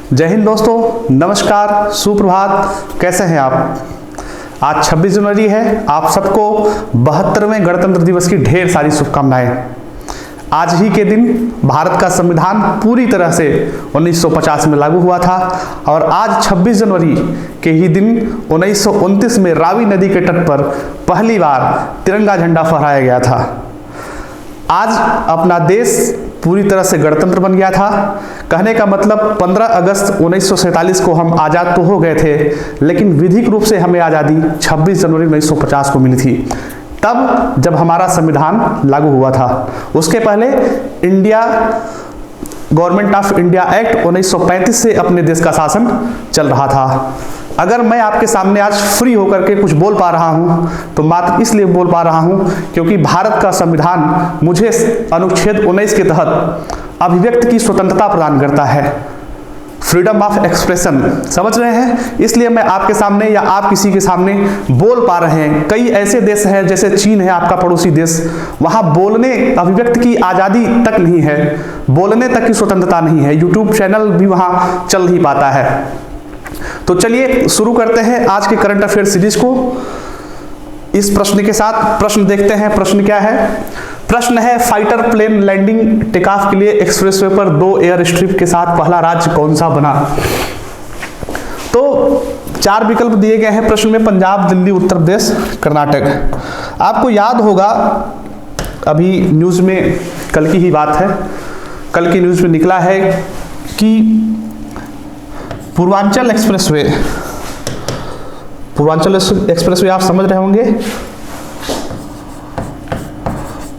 जय हिंद दोस्तों, नमस्कार, सुप्रभात। कैसे हैं आप? आज 26 जनवरी है। आप सबको 72वें गणतंत्र दिवस की ढेर सारी शुभकामनाएं। आज ही के दिन भारत का संविधान पूरी तरह से 1950 में लागू हुआ था और आज 26 जनवरी के ही दिन 1929 में रावी नदी के तट पर पहली बार तिरंगा झंडा फहराया गया था। आज अपना देश पूरी तरह से गणतंत्र बन गया था। कहने का मतलब 15 अगस्त 1947 को हम आज़ाद तो हो गए थे, लेकिन विधिक रूप से हमें आज़ादी 26 जनवरी 1950 को मिली थी, तब जब हमारा संविधान लागू हुआ था। उसके पहले India government of India act 1935 से अपने देश का शासन चल रहा था। अगर मैं आपके सामने आज फ्री होकर के कुछ बोल पा रहा हूं तो मात्र इसलिए बोल पा रहा हूं क्योंकि भारत का संविधान मुझे अनुच्छेद 19 के तहत अभिव्यक्ति की स्वतंत्रता प्रदान करता है, फ्रीडम ऑफ एक्सप्रेशन। समझ रहे हैं? इसलिए मैं आपके सामने या आप किसी के सामने बोल पा रहे हैं। कई ऐसे देश हैं जैसे चीन है, आपका पड़ोसी देश, वहां बोलने अभिव्यक्ति की आज़ादी तक नहीं है, बोलने तक की स्वतंत्रता नहीं है, यूट्यूब चैनल भी वहां चल नहीं पाता है। तो चलिए शुरू करते हैं आज के करंट अफेयर सीरीज को इस प्रश्न के साथ। प्रश्न देखते हैं। प्रश्न क्या है? प्रश्न है, fighter plane landing take off के लिए एक्सप्रेसवे पर 2 एयर स्ट्रिप के साथ पहला राज्य कौन सा बना? तो 4 विकल्प दिए गए हैं प्रश्न में, पंजाब, दिल्ली, उत्तर प्रदेश, कर्नाटक। आपको याद होगा, अभी न्यूज में कल की ही बात है, कल की न्यूज में निकला है कि पूर्वांचल एक्सप्रेसवे आप समझ रहे होंगे,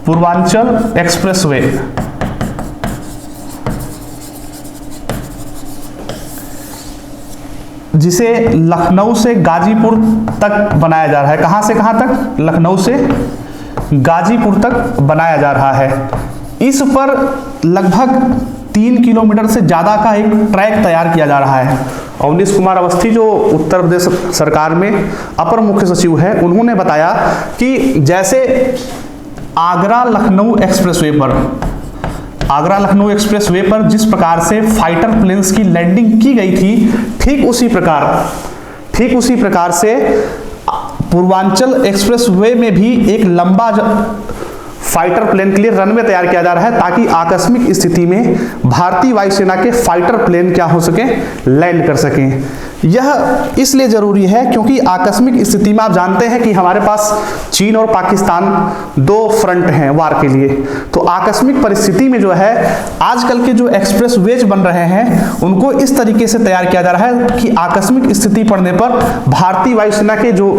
पूर्वांचल एक्सप्रेसवे जिसे लखनऊ से गाजीपुर तक बनाया जा रहा है। कहां से कहां तक? लखनऊ से गाजीपुर तक बनाया जा रहा है। इस पर लगभग 3 किलोमीटर से ज्यादा का एक ट्रैक तैयार किया जा रहा है। अवनीश कुमार अवस्थी जो उत्तर प्रदेश सरकार में अपर मुख्य सचिव है, उन्होंने बताया कि जैसे आगरा लखनऊ एक्सप्रेसवे पर जिस प्रकार से फाइटर प्लेन्स की लैंडिंग की गई थी, ठीक उसी प्रकार से पूर्वांचल एक्सप्रेसवे में भी एक लंबा फाइटर प्लेन के लिए रनवे तैयार किया जा रहा है, ताकि आकस्मिक स्थिति में भारतीय वायुसेना के फाइटर प्लेन क्या हो सके, लैंड कर सकें। यह इसलिए जरूरी है क्योंकि आकस्मिक स्थिति में आप जानते हैं कि हमारे पास चीन और पाकिस्तान 2 फ्रंट हैं वार के लिए। तो आकस्मिक परिस्थिति में जो है आजकल के जो एक्सप्रेसवेज बन रहे हैं उनको इस तरीके से तैयार किया जा रहा है कि आकस्मिक स्थिति पड़ने पर भारतीय वायुसेना के जो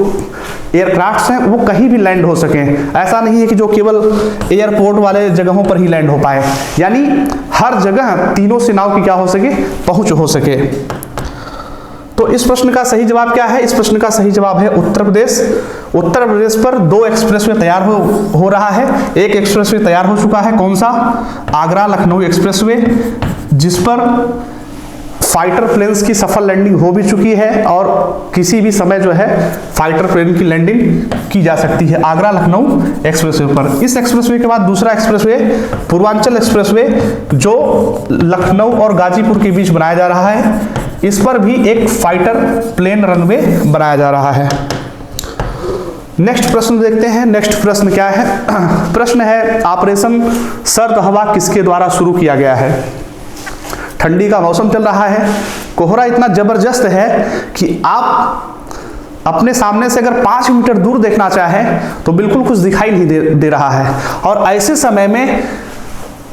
एयरक्राफ्ट हैं वो कहीं भी लैंड हो सकें। ऐसा नहीं है कि जो केवल एयरपोर्ट वाले जगहों पर ही लैंड हो पाए, यानी हर जगह तीनों सेनाओं की क्या हो सके, पहुंच हो सके। तो इस प्रश्न का सही जवाब क्या है? इस प्रश्न का सही जवाब है उत्तर प्रदेश। उत्तर प्रदेश पर 2 एक्सप्रेसवे तैयार हो रहा है। एक एक्सप्रेसवे तैयार हो चुका है, कौन सा? आगरा लखनऊ एक्सप्रेसवे, जिस पर फाइटर प्लेन्स की सफल लैंडिंग हो भी चुकी है और किसी भी समय जो है फाइटर प्लेन की लैंडिंग की जा सकती है आगरा लखनऊ एक्सप्रेसवे पर। इस एक्सप्रेसवे के बाद दूसरा एक्सप्रेसवे पूर्वांचल एक्सप्रेसवे जो लखनऊ और गाजीपुर के बीच बनाया जा रहा है, इस पर भी एक फाइटर प्लेन रनवे बनाया जा रहा है। नेक्स्ट प्रश्न देखते हैं। नेक्स्ट प्रश्न क्या है? प्रश्न है, ऑपरेशन सर्द हवा किसके द्वारा शुरू किया गया है? ठंडी का मौसम चल रहा है, कोहरा इतना जबरदस्त है कि आप अपने सामने से अगर 5 मीटर दूर देखना चाहें तो बिल्कुल कुछ दिखाई नहीं दे रहा है। और ऐसे समय में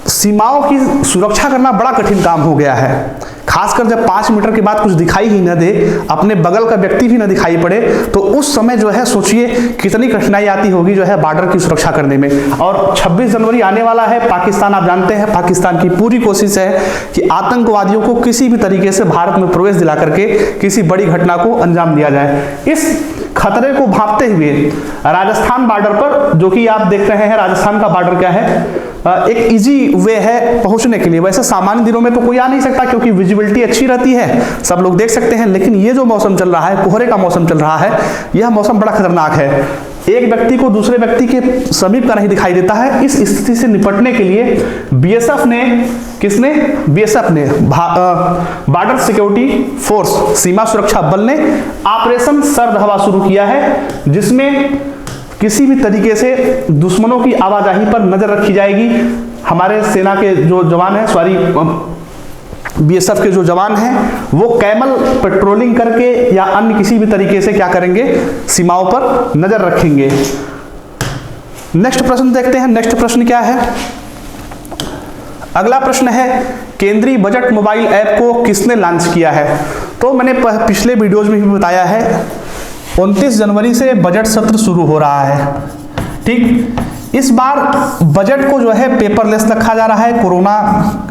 सीमाओं की सुरक्षा करना बड़ा कठिन काम हो गया है, खासकर जब 5 मीटर के बाद कुछ दिखाई ही न दे, अपने बगल का व्यक्ति भी न दिखाई पड़े, तो उस समय जो है सोचिए कितनी कठिनाई आती होगी जो है बॉर्डर की सुरक्षा करने में। और 26 जनवरी आने वाला है, पाकिस्तान आप जानते हैं, पाकिस्तान की पूरी कोशिश है कि आतंकवादियों को किसी भी तरीके से भारत में प्रवेश दिला करके किसी बड़ी घटना को अंजाम दिया जाए। इस खतरे को भांपते हुए राजस्थान बॉर्डर पर, जो कि आप देख रहे हैं राजस्थान का बॉर्डर क्या है, एक इजी वे है पहुंचने के लिए। वैसे सामान्य दिनों में तो कोई आ नहीं सकता क्योंकि विजिबिलिटी अच्छी रहती है, सब लोग देख सकते हैं, लेकिन ये जो मौसम चल रहा है, कोहरे का मौसम चल रहा है, यह मौसम बड़ा खतरनाक है। एक व्यक्ति को दूसरे व्यक्ति के समीप का नहीं दिखाई देता है। इस स्थिति से निपटने के लिए बीएसएफ ने, किसने, बीएसएफ ने, बॉर्डर सिक्योरिटी फोर्स, सीमा सुरक्षा बल ने ऑपरेशन सर्द हवा शुरू किया है, जिसमें किसी भी तरीके से दुश्मनों की आवाजाही पर नजर रखी जाएगी। हमारे सेना के जो जवान हैं, सॉरी बीएसएफ के जो जवान हैं, वो कैमल पेट्रोलिंग करके या अन्य किसी भी तरीके से क्या करेंगे, सीमाओं पर नजर रखेंगे। नेक्स्ट प्रश्न देखते हैं। नेक्स्ट प्रश्न क्या है? अगला प्रश्न है, केंद्रीय बजट मोबाइल ऐप को किसने लॉन्च किया है? तो मैंने पिछले वीडियोज में भी बताया है, 29 जनवरी से बजट सत्र शुरू हो रहा है। ठीक, इस बार बजट को जो है पेपरलेस रखा जा रहा है कोरोना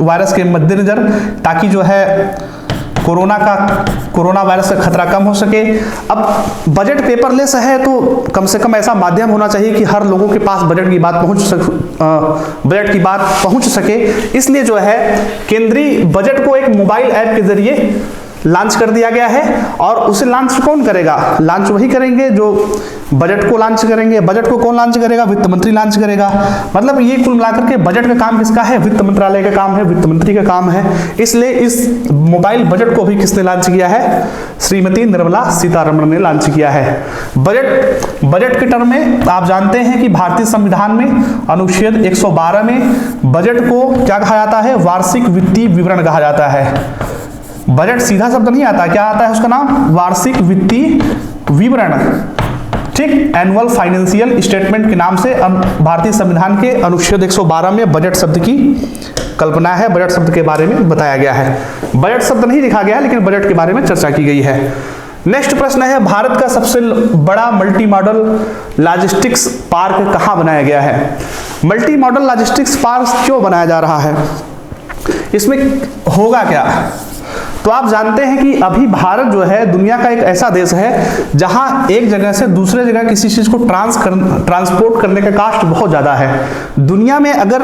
वायरस के मद्देनजर, ताकि जो है कोरोना वायरस का खतरा कम हो सके। अब बजट पेपरलेस है तो कम से कम ऐसा माध्यम होना चाहिए कि हर लोगों के पास बजट की बात पहुंच सके। इसलिए जो है केंद्रीय बजट को एक मोबाइल ऐप के जरिए लॉन्च कर दिया गया है। और उसे लॉन्च कौन करेगा? लॉन्च वही करेंगे जो बजट को लॉन्च करेंगे। बजट को कौन लॉन्च करेगा? वित्त मंत्री लॉन्च करेगा। मतलब ये कुल मिलाकर के बजट का काम किसका है? वित्त मंत्रालय का काम है, वित्त मंत्री का काम है। इसलिए इस मोबाइल बजट को भी किसने लॉन्च किया है? श्रीमती निर्मला सीतारमण ने लॉन्च किया है। बजट के टर्म में आप जानते हैं कि भारतीय संविधान में अनुच्छेद 112 में बजट को क्या कहा जाता है? वार्षिक वित्तीय विवरण कहा जाता है। बजट सीधा शब्द नहीं आता, क्या आता है उसका नाम? वार्षिक वित्तीय विवरण। ठीक, एनुअल फाइनेंशियल स्टेटमेंट के नाम से भारतीय संविधान के अनुच्छेद 112 में बजट शब्द की कल्पना है, बजट शब्द के बारे में बताया गया है। बजट शब्द नहीं लिखा गया है, लेकिन बजट के बारे में चर्चा की गई है। नेक्स्ट प्रश्न है, भारत का सबसे बड़ा मल्टी मॉडल लॉजिस्टिक्स पार्क कहाँ बनाया गया है? मल्टी मॉडल लॉजिस्टिक्स पार्क क्यों बनाया जा रहा है? इसमें होगा क्या? तो आप जानते हैं कि अभी भारत जो है दुनिया का एक ऐसा देश है जहां एक जगह से दूसरे जगह किसी चीज को ट्रांसपोर्ट करने का कास्ट बहुत ज्यादा है। दुनिया में अगर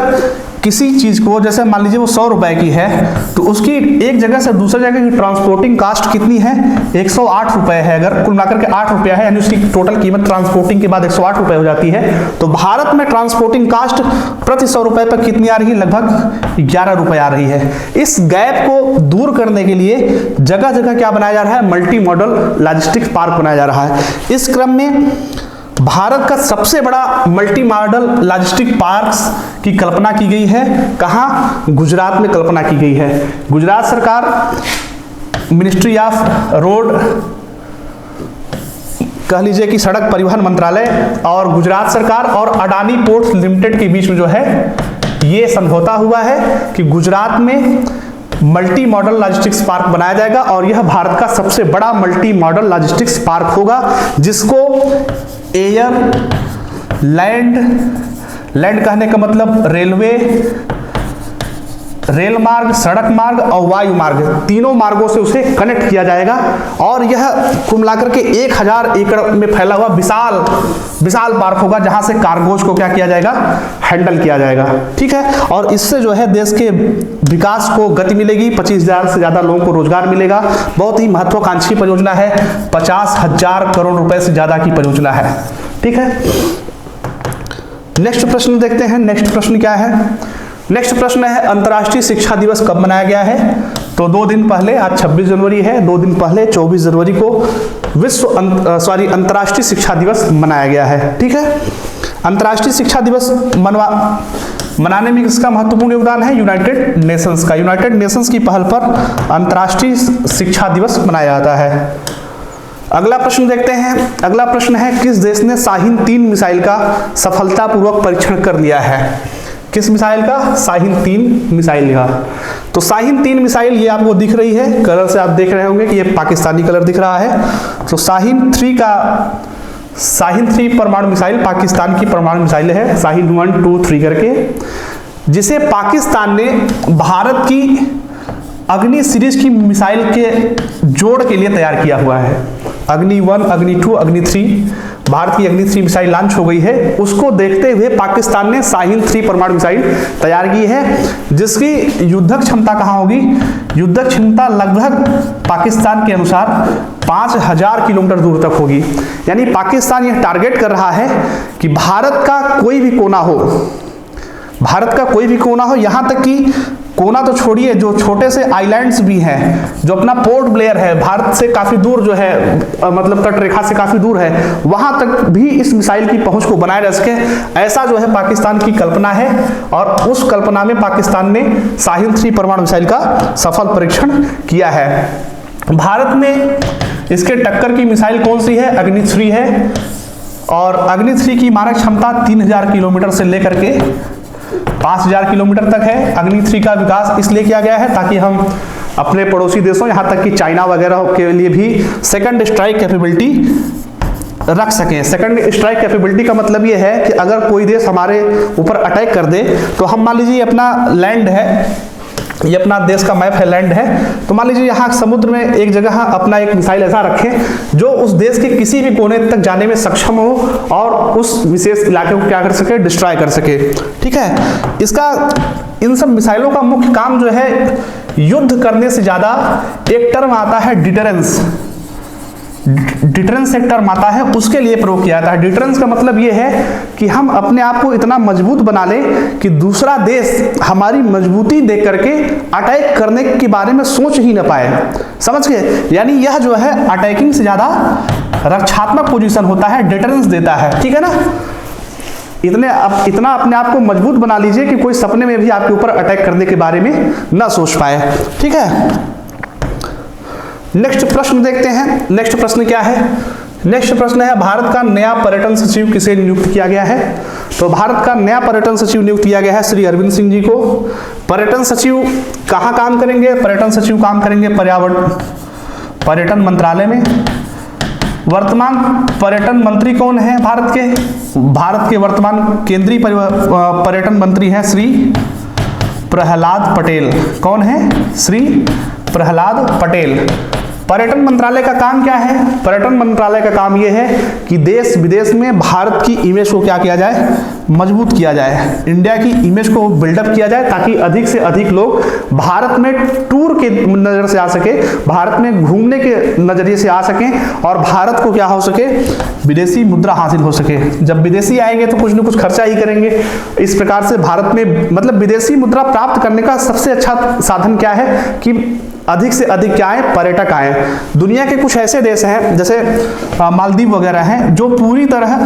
किसी चीज को, जैसे मान लीजिए वो 100 रुपए की है, तो उसकी एक जगह से दूसरे जगह की ट्रांसपोर्टिंग कास्ट कितनी है? 108 रुपए है। अगर कुल मिलाकर के 8 रुपया है, यानी उसकी टोटल कीमत ट्रांसपोर्टिंग के बाद 108 रुपए हो जाती है। तो भारत में ट्रांसपोर्टिंग कास्ट प्रति 100 रुपए पर कितनी आ रही है? लगभग 11 रुपए आ रही है। इस गैप को दूर करने के लिए जगह जगह क्या बनाया जा रहा है? मल्टी मॉडल लॉजिस्टिक्स पार्क बनाया जा रहा है। इस क्रम में भारत का सबसे बड़ा मल्टी मॉडल लॉजिस्टिक पार्क्स की कल्पना की गई है। कहाँ? गुजरात में कल्पना की गई है। गुजरात सरकार, मिनिस्ट्री ऑफ रोड, कह लीजिए कि सड़क परिवहन मंत्रालय, और गुजरात सरकार और अडानी पोर्ट्स लिमिटेड के बीच में जो है ये समझौता हुआ है कि गुजरात में मल्टी मॉडल लॉजिस्टिक्स पार्क बनाया जाएगा। और यह भारत का सबसे बड़ा मल्टी मॉडल लॉजिस्टिक्स पार्क होगा, जिसको एयर, लैंड कहने का मतलब रेलवे, रेल मार्ग, सड़क मार्ग और वायु मार्ग, तीनों मार्गों से उसे कनेक्ट किया जाएगा। और यह कुल मिलाकर के 1000 एकड़ में फैला हुआ विशाल पार्क होगा, जहां से कार्गोज को क्या किया जाएगा? हैंडल किया जाएगा। ठीक है, और इससे जो है देश के विकास को गति मिलेगी। 25,000 से ज्यादा लोगों को रोजगार मिलेगा। बहुत ही महत्वाकांक्षी परियोजना है। 50,000 करोड़ रुपए से ज्यादा की परियोजना है। ठीक है, नेक्स्ट प्रश्न देखते हैं। नेक्स्ट प्रश्न क्या है? नेक्स्ट प्रश्न है, अंतर्राष्ट्रीय शिक्षा दिवस कब मनाया गया है? तो 2 दिन पहले, आज 26 जनवरी है, 2 दिन पहले 24 जनवरी को अंतर्राष्ट्रीय शिक्षा दिवस मनाया गया है। ठीक है, अंतर्राष्ट्रीय शिक्षा दिवस मनाने में किसका महत्वपूर्ण योगदान है? यूनाइटेड नेशंस का। यूनाइटेड नेशंस की पहल पर अंतर्राष्ट्रीय शिक्षा दिवस मनाया जाता है। अगला प्रश्न देखते हैं। अगला प्रश्न है, किस देश ने शाहीन 3 मिसाइल का सफलतापूर्वक परीक्षण कर लिया है? किस मिसाइल का? शाहीन 3 मिसाइल का। तो शाहीन 3 मिसाइल ये आपको दिख रही है, कलर से आप देख रहे होंगे कि ये पाकिस्तानी कलर दिख रहा है। तो शाहीन 3 परमाणु मिसाइल पाकिस्तान की परमाणु मिसाइल है, शाहीन 1, 2, 3 करके, जिसे पाकिस्तान ने भारत की अग्नि सीरीज की मिसाइल के जोड़ के लिए तैयार किया हुआ है। अग्नि 1, अग्नि 2, अग्नि 3, भारत की अग्नि 3 मिसाइल लॉन्च हो गई है। उसको देखते हुए पाकिस्तान ने शाहीन 3 परमाणु मिसाइल तैयार की है, जिसकी युद्धक क्षमता कहाँ होगी? युद्धक क्षमता लगभग पाकिस्तान के अनुसार 5000 किलोमीटर दूर तक होगी। यानी पाकिस्तान यह टारगेट कर रहा है कि भारत का कोई भी कोना हो, भारत का कोई भी कोना हो, यहाँ तक कि कोना तो छोड़िए, जो छोटे से आइलैंड्स भी हैं, जो अपना पोर्ट ब्लेयर है, भारत से काफ़ी दूर जो है, मतलब तट रेखा से काफ़ी दूर है, वहाँ तक भी इस मिसाइल की पहुँच को बनाए रख सके, ऐसा जो है पाकिस्तान की कल्पना है। और उस कल्पना में पाकिस्तान ने शाहीन 3 परमाणु मिसाइल का सफल परीक्षण किया है। भारत में इसके टक्कर की मिसाइल कौन सी है? अग्नि 3 है। और अग्नि 3 की मारक क्षमता 3000 किलोमीटर से लेकर के 5000 किलोमीटर तक है। अग्नि 3 का विकास इसलिए किया गया है ताकि हम अपने पड़ोसी देशों, यहाँ तक कि चाइना वगैरह के लिए भी सेकंड स्ट्राइक कैपेबिलिटी रख सकें। सेकंड स्ट्राइक कैपेबिलिटी का मतलब ये है कि अगर कोई देश हमारे ऊपर अटैक कर दे, तो हम मान लीजिए अपना लैंड है, ये अपना देश का मैप है, लैंड है, तो मान लीजिए यहाँ समुद्र में एक जगह अपना एक मिसाइल ऐसा रखें जो उस देश के किसी भी कोने तक जाने में सक्षम हो और उस विशेष इलाके को क्या कर सके? डिस्ट्रॉय कर सके। ठीक है, इसका इन सब मिसाइलों का मुख्य काम जो है, युद्ध करने से ज्यादा एक टर्म आता है डिटरेंस। डिटरेंस एक टर्म आता है, उसके लिए प्रयोग किया जाता है। डिटरेंस का मतलब यह है कि हम अपने आप को इतना मजबूत बना लें कि दूसरा देश हमारी मजबूती देख करके अटैक करने के बारे में सोच ही न पाए। समझ गए? यानी यह जो है अटैकिंग से ज्यादा रक्षात्मक पोजीशन होता है, डिटरेंस देता है। ठीक है ना? इतना अपने आप को मजबूत बना लीजिए कि कोई सपने में भी आपके ऊपर अटैक करने के बारे में न सोच पाए। ठीक है, नेक्स्ट प्रश्न देखते हैं। नेक्स्ट प्रश्न क्या है? नेक्स्ट प्रश्न है, भारत का नया पर्यटन सचिव किसे नियुक्त किया गया है? तो भारत का नया पर्यटन सचिव नियुक्त किया गया है श्री अरविंद सिंह जी को। पर्यटन सचिव कहाँ काम करेंगे? पर्यटन सचिव काम करेंगे पर्यटन मंत्रालय में। वर्तमान पर्यटन मंत्री कौन है भारत के? भारत के वर्तमान केंद्रीय पर्यटन मंत्री हैं श्री प्रहलाद पटेल। कौन है? श्री प्रहलाद पटेल। पर्यटन मंत्रालय का काम क्या है? पर्यटन मंत्रालय का काम यह है कि देश विदेश में भारत की इमेज को क्या किया जाए? मजबूत किया जाए। इंडिया की इमेज को बिल्डअप किया जाए ताकि अधिक से अधिक लोग भारत में टूर के नजर से आ सके, भारत में घूमने के नजरिए से आ सकें और भारत को क्या हो सके? विदेशी मुद्रा हासिल हो सके। जब विदेशी आएंगे तो कुछ न कुछ खर्चा ही करेंगे। इस प्रकार से भारत में मतलब विदेशी मुद्रा प्राप्त करने का सबसे अच्छा साधन क्या है कि अधिक से अधिक क्या है? पर्यटक आए। दुनिया के कुछ ऐसे देश हैं जैसे मालदीव वगैरह हैं जो पूरी तरह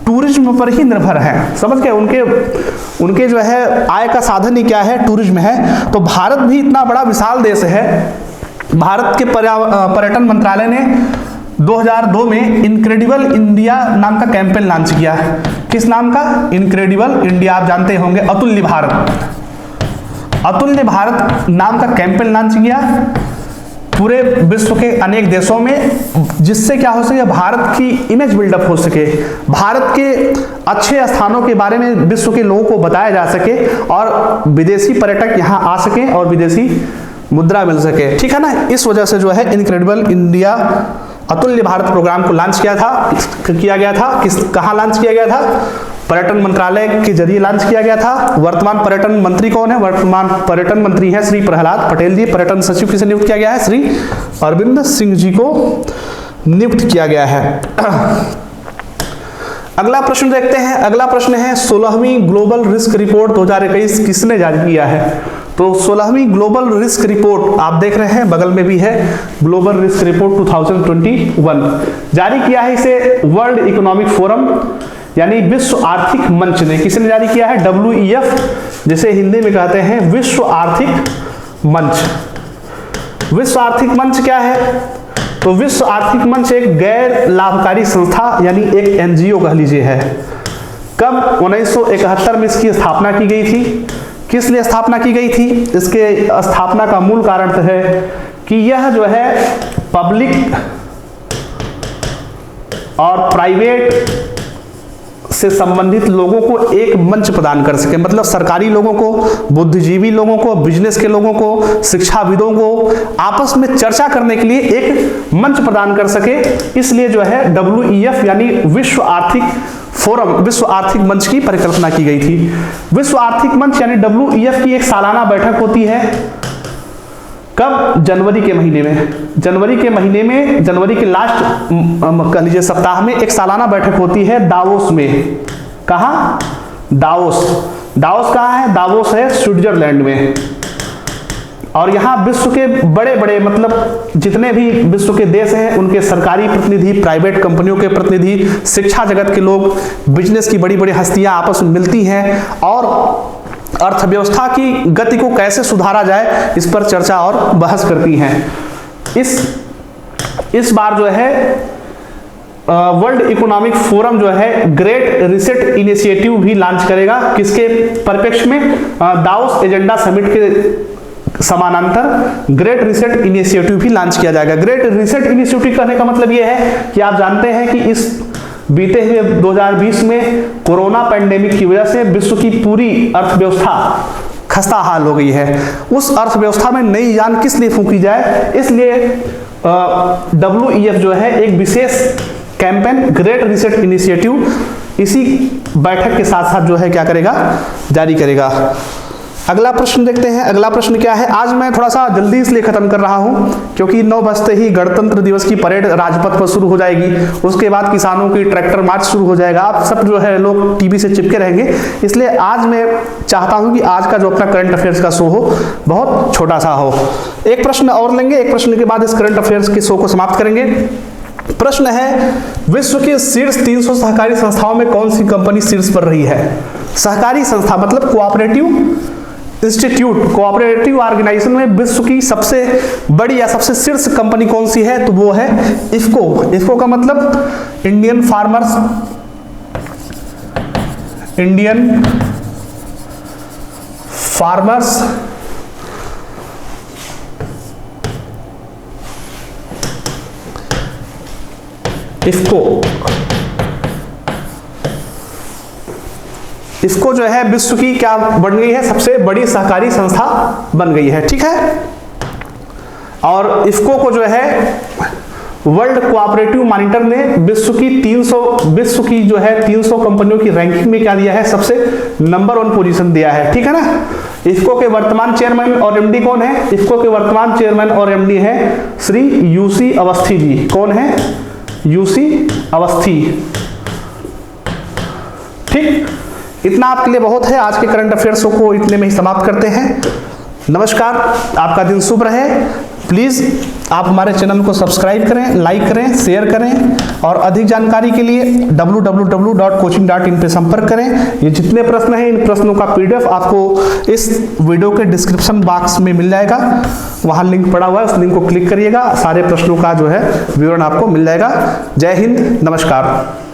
टूरिज्म पर ही निर्भर हैं। समझ गए? उनके जो है आय का साधन ही क्या है? टूरिज्म है। तो भारत भी इतना बड़ा विशाल देश है। भारत के पर्यटन मंत्रालय ने 2002 में इनक्रेडिबल इंडिया नाम का कैंपेन लॉन्च किया। किस नाम का? Incredible India. आप जानते होंगे, अतुल्य भारत। अतुल्य भारत नाम का कैंपेन लॉन्च किया पूरे विश्व के अनेक देशों में, जिससे क्या हो सके? भारत की इमेज बिल्डअप हो सके, भारत के अच्छे स्थानों के बारे में विश्व के लोगों को बताया जा सके और विदेशी पर्यटक यहाँ आ सके और विदेशी मुद्रा मिल सके। ठीक है ना? इस वजह से जो है इनक्रेडिबल इंडिया अतुल्य भारत प्रोग्राम को लॉन्च किया गया था। कहाँ लॉन्च किया गया था? पर्यटन मंत्रालय के जरिए लॉन्च किया गया था। वर्तमान पर्यटन मंत्री कौन है? वर्तमान पर्यटन मंत्री हैं श्री प्रहलाद पटेल जी। पर्यटन सचिव किसे नियुक्त किया गया है? श्री अरविंद सिंह जी को नियुक्त किया गया है। अगला प्रश्न देखते हैं। अगला प्रश्न है 16वीं ग्लोबल रिस्क रिपोर्ट 2021 किसने जारी किया है? तो 16वीं ग्लोबल रिस्क रिपोर्ट आप देख रहे हैं, बगल में भी है ग्लोबल रिस्क रिपोर्ट 2021। जारी किया है इसे वर्ल्ड इकोनॉमिक फोरम यानी विश्व आर्थिक मंच ने। किसने जारी किया है? WEF, जिसे हिंदी में कहते हैं विश्व आर्थिक मंच। विश्व आर्थिक मंच क्या है? तो विश्व आर्थिक मंच एक गैर लाभकारी संस्था यानी एक NGO कह लीजिए है। कब? 1971 में इसकी स्थापना की गई थी। किस लिए स्थापना की गई थी? इसके स्थापना का मूल कारण है कि यह जो है पब्लिक और प्राइवेट से संबंधित लोगों को एक मंच प्रदान कर सके। मतलब सरकारी लोगों को, बुद्धिजीवी लोगों को, बिजनेस के लोगों को, शिक्षाविदों को आपस में चर्चा करने के लिए एक मंच प्रदान कर सके। इसलिए जो है WEF यानी विश्व आर्थिक फोरम, विश्व आर्थिक मंच की परिकल्पना की गई थी। विश्व आर्थिक मंच यानी WEF की एक सालाना बैठक होती है। कब? जनवरी के महीने में। जनवरी के महीने में, जनवरी के लास्ट कह लीजिए सप्ताह में एक सालाना बैठक होती है दावोस में। कहाँ? दावोस। दावोस कहाँ है? दावोस है स्विट्जरलैंड में। और यहाँ विश्व के बड़े बड़े मतलब जितने भी विश्व के देश हैं उनके सरकारी प्रतिनिधि, प्राइवेट कंपनियों के प्रतिनिधि, शिक्षा जगत के लोग, बिजनेस की बड़ी बड़ी हस्तियां आपस में मिलती हैं और अर्थव्यवस्था की गति को कैसे सुधारा जाए इस पर चर्चा और बहस करती हैं। इस बार जो है वर्ल्ड इकोनॉमिक फोरम जो है ग्रेट रिसेट इनिशिएटिव भी लॉन्च करेगा। किसके परिप्रेक्ष्य में? दावोस एजेंडा समिट के समानांतर ग्रेट रिसेट इनिशिएटिव भी लॉन्च किया जाएगा। ग्रेट रिसेट इनिशिएटिव कहने का मतलब यह है कि आप जानते हैं कि इस बीते हुए 2020 में कोरोना पैंडेमिक की वजह से विश्व की पूरी अर्थव्यवस्था खस्ता हाल हो गई है। उस अर्थव्यवस्था में नई जान किस लिए फूंकी जाए, इसलिए WEF जो है एक विशेष कैंपेन ग्रेट रिसेट इनिशिएटिव इसी बैठक के साथ साथ जो है क्या करेगा? जारी करेगा। अगला प्रश्न देखते हैं। अगला प्रश्न क्या है? आज मैं थोड़ा सा जल्दी इसलिए खत्म कर रहा हूं क्योंकि 9 बजते ही गणतंत्र दिवस की परेड राजपथ पर शुरू हो जाएगी। उसके बाद किसानों की ट्रैक्टर मार्च शुरू हो जाएगा। आप सब जो है लोग टीवी से चिपके रहेंगे, इसलिए आज मैं चाहता हूं कि आज का जो अपना करंट अफेयर्स का शो हो बहुत छोटा सा हो। एक प्रश्न और लेंगे, एक प्रश्न के बाद इस करंट अफेयर्स के शो को समाप्त करेंगे। प्रश्न है, विश्व के शीर्ष 300 सहकारी संस्थाओं में कौन सी कंपनी शीर्ष पर रही है? सहकारी संस्था मतलब कोऑपरेटिव इंस्टीट्यूट, कोऑपरेटिव ऑर्गेनाइजेशन में विश्व की सबसे बड़ी या सबसे शीर्ष कंपनी कौन सी है? तो वो है इफको। इफको का मतलब इंडियन फार्मर्स इफको जो है विश्व की क्या बन गई है? सबसे बड़ी सहकारी संस्था बन गई है। ठीक है। और इफको को जो है वर्ल्ड कोऑपरेटिव मॉनिटर ने विश्व की जो है 300 कंपनियों की रैंकिंग में क्या दिया है? सबसे नंबर 1 पोजीशन दिया है। ठीक है ना। इफको के वर्तमान चेयरमैन और एमडी कौन है? इफको के वर्तमान चेयरमैन और एमडी है श्री यूसी अवस्थी जी। कौन है? यूसी अवस्थी। ठीक, इतना आपके लिए बहुत है। आज के करंट अफेयर्स को इतने में ही समाप्त करते हैं। नमस्कार, आपका दिन शुभ रहे। प्लीज आप हमारे चैनल को सब्सक्राइब करें, लाइक करें, शेयर करें और अधिक जानकारी के लिए www.coaching.in पे संपर्क करें। ये जितने प्रश्न हैं इन प्रश्नों का PDF आपको इस वीडियो के डिस्क्रिप्शन बॉक्स में मिल जाएगा। वहां लिंक पड़ा हुआ है, उस लिंक को क्लिक करिएगा, सारे प्रश्नों का जो है विवरण आपको मिल जाएगा। जय हिंद, नमस्कार।